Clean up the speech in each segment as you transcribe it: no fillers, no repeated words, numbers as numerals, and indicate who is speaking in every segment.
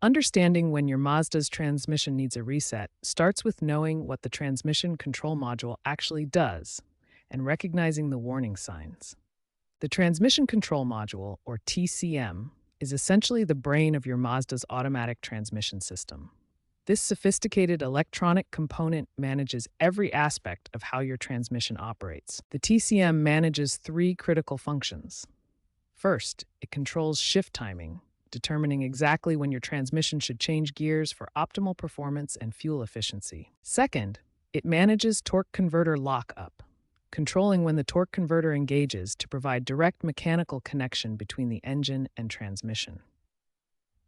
Speaker 1: Understanding when your Mazda's transmission needs a reset starts with knowing what the transmission control module actually does and recognizing the warning signs. The transmission control module, or TCM, is essentially the brain of your Mazda's automatic transmission system. This sophisticated electronic component manages every aspect of how your transmission operates. The TCM manages three critical functions. First, it controls shift timing, determining exactly when your transmission should change gears for optimal performance and fuel efficiency. Second, it manages torque converter lockup, controlling when the torque converter engages to provide direct mechanical connection between the engine and transmission.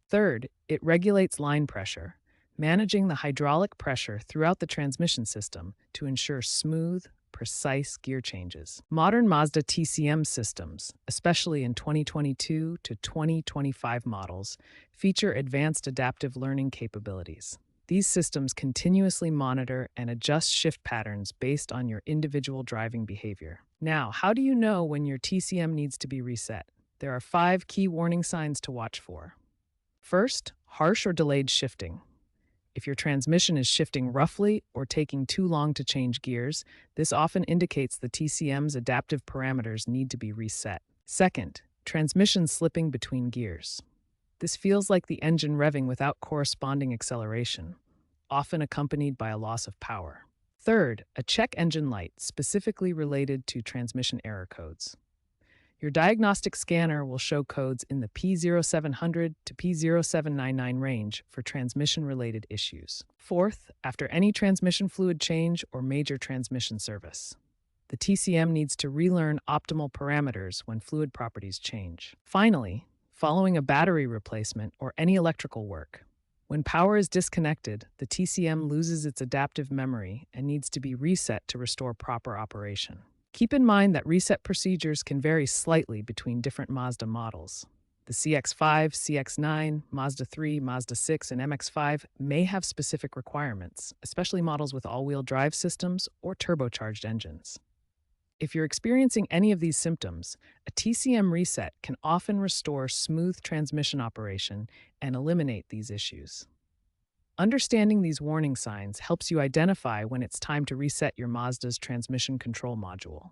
Speaker 1: Third, it regulates line pressure, managing the hydraulic pressure throughout the transmission system to ensure smooth, precise gear changes. Modern Mazda TCM systems, especially in 2022 to 2025 models, feature advanced adaptive learning capabilities. These systems continuously monitor and adjust shift patterns based on your individual driving behavior. Now, how do you know when your TCM needs to be reset? There are 5 key warning signs to watch for. First, harsh or delayed shifting. If your transmission is shifting roughly or taking too long to change gears, this often indicates the TCM's adaptive parameters need to be reset. Second, transmission slipping between gears. This feels like the engine revving without corresponding acceleration, often accompanied by a loss of power. Third, a check engine light specifically related to transmission error codes. Your diagnostic scanner will show codes in the P0700 to P0799 range for transmission-related issues. Fourth, after any transmission fluid change or major transmission service, the TCM needs to relearn optimal parameters when fluid properties change. Finally, following a battery replacement or any electrical work, when power is disconnected, the TCM loses its adaptive memory and needs to be reset to restore proper operation. Keep in mind that reset procedures can vary slightly between different Mazda models. The CX-5, CX-9, Mazda 3, Mazda 6, and MX-5 may have specific requirements, especially models with all-wheel drive systems or turbocharged engines. If you're experiencing any of these symptoms, a TCM reset can often restore smooth transmission operation and eliminate these issues. Understanding these warning signs helps you identify when it's time to reset your Mazda's transmission control module.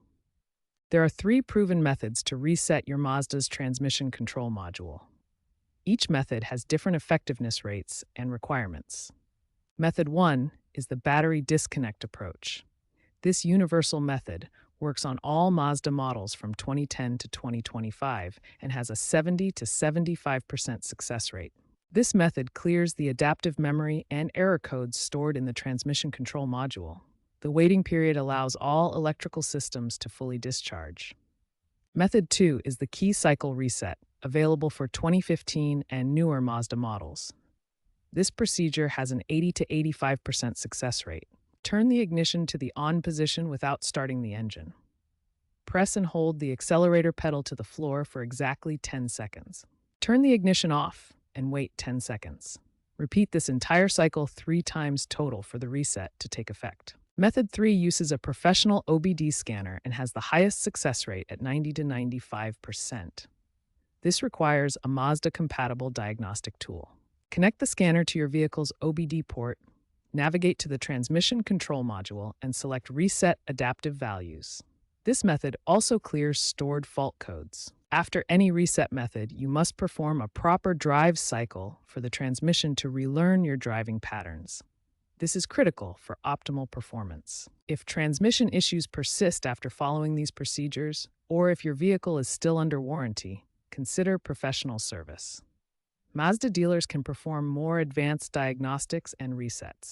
Speaker 1: There are 3 proven methods to reset your Mazda's transmission control module. Each method has different effectiveness rates and requirements. Method 1 is the battery disconnect approach. This universal method works on all Mazda models from 2010 to 2025 and has a 70 to 75% success rate. This method clears the adaptive memory and error codes stored in the transmission control module. The waiting period allows all electrical systems to fully discharge. Method 2 is the key cycle reset, available for 2015 and newer Mazda models. This procedure has an 80 to 85% success rate. Turn the ignition to the on position without starting the engine. Press and hold the accelerator pedal to the floor for exactly 10 seconds. Turn the ignition off and wait 10 seconds. Repeat this entire cycle 3 times total for the reset to take effect. Method 3 uses a professional OBD scanner and has the highest success rate at 90 to 95%. This requires a Mazda-compatible diagnostic tool. Connect the scanner to your vehicle's OBD port, navigate to the transmission control module, and select Reset Adaptive Values. This method also clears stored fault codes. After any reset method, you must perform a proper drive cycle for the transmission to relearn your driving patterns. This is critical for optimal performance. If transmission issues persist after following these procedures, or if your vehicle is still under warranty, consider professional service. Mazda dealers can perform more advanced diagnostics and resets.